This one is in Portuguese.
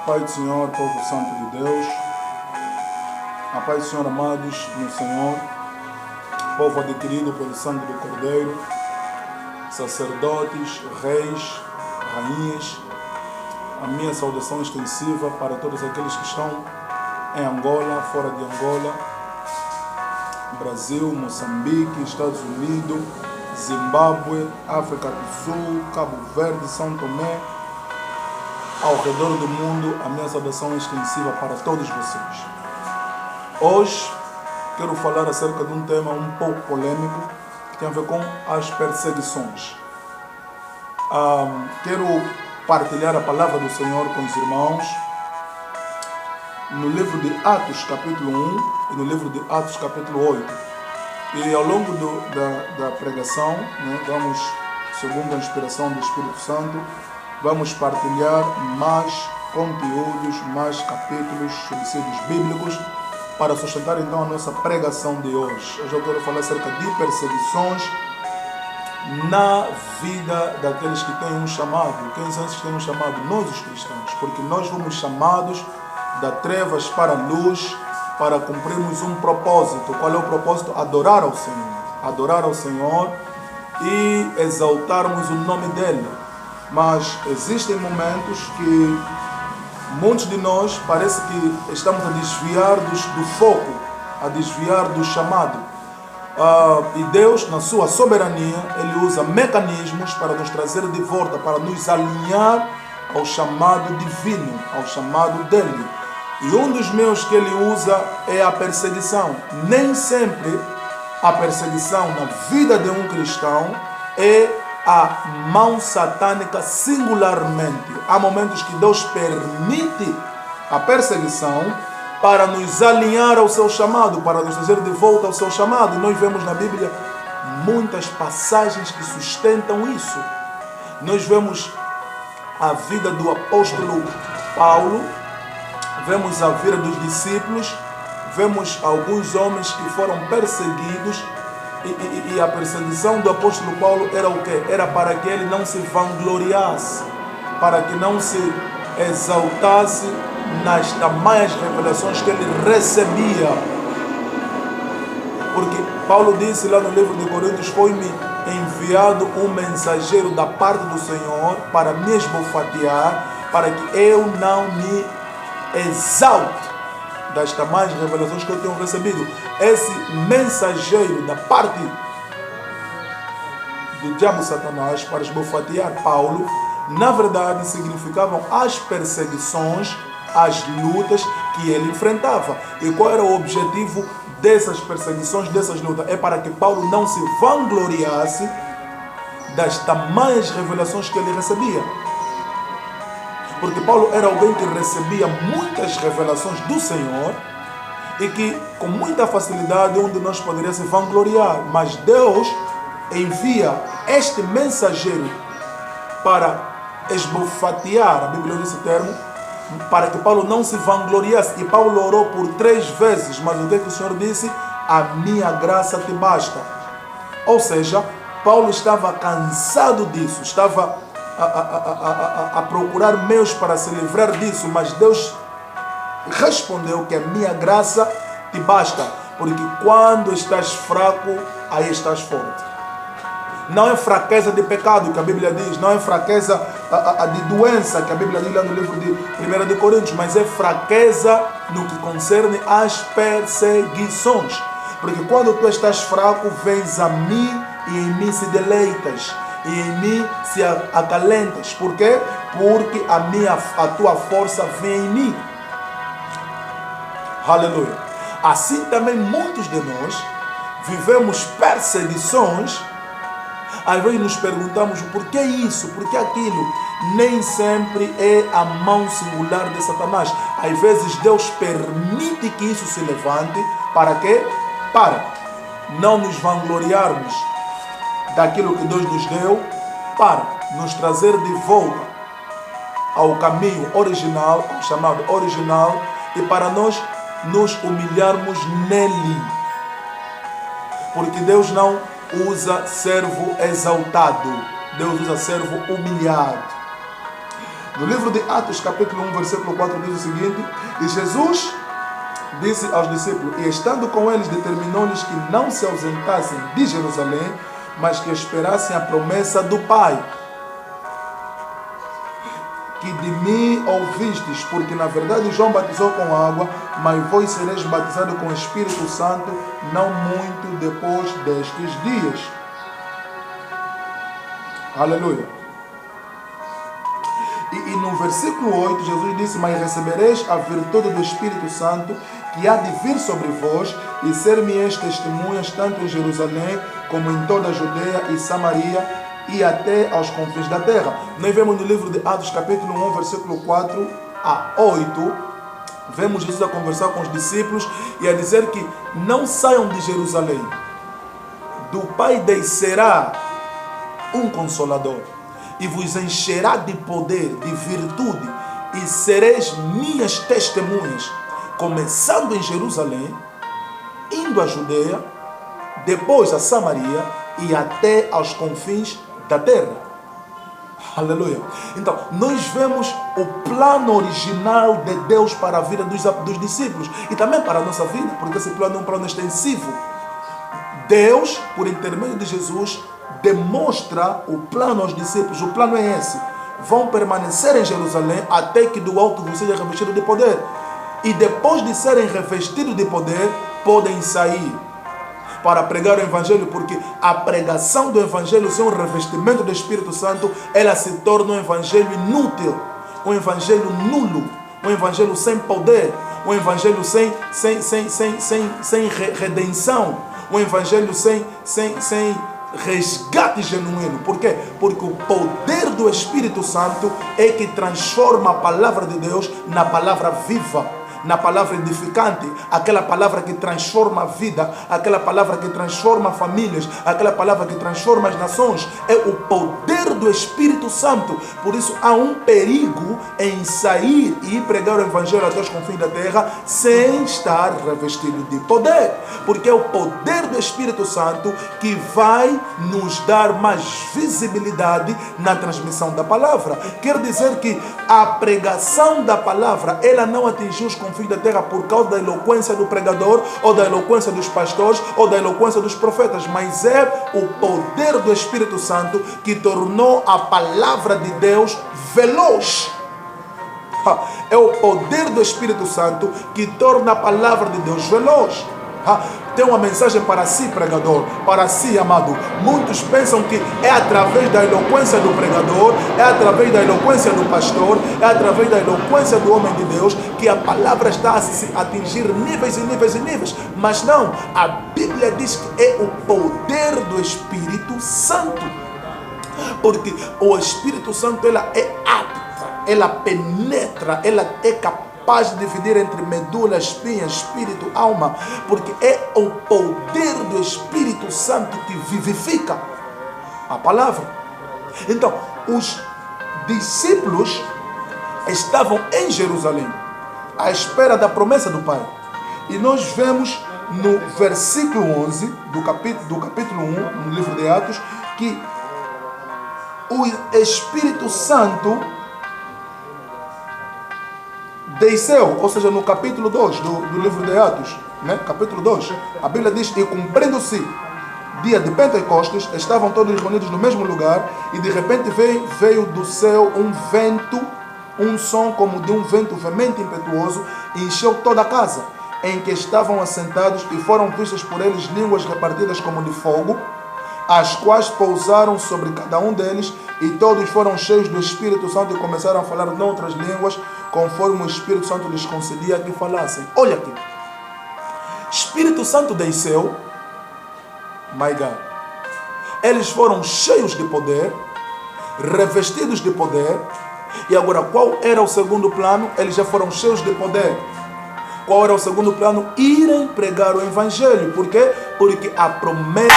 Pai do Senhor, povo santo de Deus, a paz do Senhor, amados no Senhor, povo adquirido pelo sangue do Cordeiro, sacerdotes, reis, rainhas, a minha saudação extensiva para todos aqueles que estão em Angola, fora de Angola, Brasil, Moçambique, Estados Unidos, Zimbábue, África do Sul, Cabo Verde, São Tomé, ao redor do mundo, a minha saudação extensiva para todos vocês. Hoje quero falar acerca de um tema um pouco polêmico que tem a ver com as perseguições. Quero partilhar a palavra do Senhor com os irmãos no livro de Atos capítulo 1 e no livro de Atos capítulo 8. E ao longo da pregação, vamos, segundo a inspiração do Espírito Santo, vamos partilhar mais conteúdos, mais capítulos, subsídios bíblicos para sustentar então a nossa pregação de hoje. Hoje eu quero falar acerca de perseguições na vida daqueles que têm um chamado. Quem são esses que têm um chamado? Nós, os cristãos, porque nós fomos chamados das trevas para a luz para cumprirmos um propósito. Qual é o propósito? Adorar ao Senhor. Adorar ao Senhor e exaltarmos o nome dEle. Mas existem momentos que muitos de nós parece que estamos a desviar do foco, a desviar do chamado. E Deus, na sua soberania, Ele usa mecanismos para nos trazer de volta, para nos alinhar ao chamado divino, ao chamado dEle. E um dos meios que Ele usa é a perseguição. Nem sempre a perseguição na vida de um cristão é a mão satânica singularmente. Há momentos que Deus permite a perseguição para nos alinhar ao seu chamado, para nos trazer de volta ao seu chamado. E nós vemos na Bíblia muitas passagens que sustentam isso. Nós vemos a vida do apóstolo Paulo, vemos a vida dos discípulos, vemos alguns homens que foram perseguidos. E a perseguição do apóstolo Paulo era o quê? Era para que ele não se vangloriasse, para que não se exaltasse nas tamanhas revelações que ele recebia. Porque Paulo disse lá no livro de Coríntios: foi-me enviado um mensageiro da parte do Senhor para me esbofetear, para que eu não me exalte das tamanhas revelações que eu tenho recebido. Esse mensageiro da parte do diabo Satanás para esbofetear Paulo, na verdade significavam as perseguições, as lutas que ele enfrentava. E qual era o objetivo dessas perseguições, dessas lutas? É para que Paulo não se vangloriasse das tamanhas revelações que ele recebia. Porque Paulo era alguém que recebia muitas revelações do Senhor e que com muita facilidade um de nós poderia se vangloriar. Mas Deus envia este mensageiro para esbofetear, a Bíblia usa esse termo, para que Paulo não se vangloriasse. E Paulo orou por 3 vezes, mas o que o Senhor disse? A minha graça te basta. Ou seja, Paulo estava cansado disso, estava a procurar meios para se livrar disso, mas Deus respondeu que a minha graça te basta, porque quando estás fraco, aí estás forte. Não é fraqueza de pecado que a Bíblia diz, não é fraqueza de doença que a Bíblia diz lá no livro de 1 de Coríntios, mas é fraqueza no que concerne às perseguições. Porque quando tu estás fraco, vens a mim e em mim se deleitas. E em mim se acalentas. Por quê? Porque a tua força vem em mim. Aleluia. Assim também muitos de nós vivemos perseguições. Às vezes nos perguntamos por que isso, por que aquilo. Nem sempre é a mão singular de Satanás. Às vezes Deus permite que isso se levante. Para quê? Para não nos vangloriarmos daquilo que Deus nos deu, para nos trazer de volta ao caminho original, ao chamado original, e para nós nos humilharmos nele. Porque Deus não usa servo exaltado, Deus usa servo humilhado. No livro de Atos, capítulo 1, versículo 4, diz o seguinte: e Jesus disse aos discípulos, e estando com eles, determinou-lhes que não se ausentassem de Jerusalém, mas que esperassem a promessa do Pai, que de mim ouvistes, porque na verdade João batizou com água, mas vós sereis batizados com o Espírito Santo não muito depois destes dias. Aleluia. E no versículo 8, Jesus disse, mas recebereis a virtude do Espírito Santo, que há de vir sobre vós, e ser-me-eis testemunhas, tanto em Jerusalém, como em toda a Judeia e Samaria, e até aos confins da terra. Nós vemos no livro de Atos, capítulo 1, versículo 4 a 8, vemos Jesus a conversar com os discípulos e a dizer que não saiam de Jerusalém. Do Pai descerá um Consolador, e vos encherá de poder, de virtude, e sereis minhas testemunhas, começando em Jerusalém, indo à Judeia, depois a Samaria e até aos confins da terra. Aleluia. Então, nós vemos o plano original de Deus para a vida dos discípulos e também para a nossa vida, porque esse plano é um plano extensivo. Deus, por intermédio de Jesus, demonstra o plano aos discípulos. O plano é esse: vão permanecer em Jerusalém até que do alto vos seja revestido de poder, e depois de serem revestidos de poder, podem sair para pregar o Evangelho, porque a pregação do Evangelho sem o revestimento do Espírito Santo, ela se torna um Evangelho inútil, um Evangelho nulo, um Evangelho sem poder, um Evangelho sem redenção, um Evangelho sem resgate genuíno. Por quê? Porque o poder do Espírito Santo é que transforma a palavra de Deus na palavra viva, na palavra edificante, aquela palavra que transforma a vida, aquela palavra que transforma famílias, aquela palavra que transforma as nações. É o poder do Espírito Santo. Por isso há um perigo em sair e pregar o Evangelho até os confins da terra sem estar revestido de poder, porque é o poder do Espírito Santo que vai nos dar mais visibilidade na transmissão da palavra. Quer dizer que a pregação da palavra, ela não atingiu os confins da terra por causa da eloquência do pregador, ou da eloquência dos pastores, ou da eloquência dos profetas, mas é o poder do Espírito Santo que tornou a palavra de Deus veloz. É o poder do Espírito Santo que torna a palavra de Deus veloz. Tem uma mensagem para si, pregador, para si, amado. Muitos pensam que é através da eloquência do pregador, é através da eloquência do pastor, é através da eloquência do homem de Deus que a palavra está a atingir níveis e níveis e níveis. Mas não, a Bíblia diz que é o poder do Espírito Santo. Porque o Espírito Santo, ela é apta, ela penetra, ela é capaz de dividir entre medula, espinha, espírito, alma, porque é o poder do Espírito Santo que vivifica a palavra. Então, os discípulos estavam em Jerusalém à espera da promessa do Pai. E nós vemos no versículo 11 do capítulo 1, no livro de Atos, que o Espírito Santo desceu, ou seja, no capítulo 2 do livro de Atos, né? Capítulo 2, a Bíblia diz, e cumprindo-se dia de Pentecostes, estavam todos reunidos no mesmo lugar, e de repente veio do céu um vento, um som como de um vento veemente e impetuoso, e encheu toda a casa em que estavam assentados, e foram vistas por eles línguas repartidas como de fogo, as quais pousaram sobre cada um deles, e todos foram cheios do Espírito Santo e começaram a falar noutras línguas, conforme o Espírito Santo lhes concedia que falassem. Olha aqui, Espírito Santo desceu, my God, eles foram cheios de poder, revestidos de poder, e agora qual era o segundo plano? Eles já foram cheios de poder. Qual era o segundo plano? Irem pregar o Evangelho. Por quê? Porque a promessa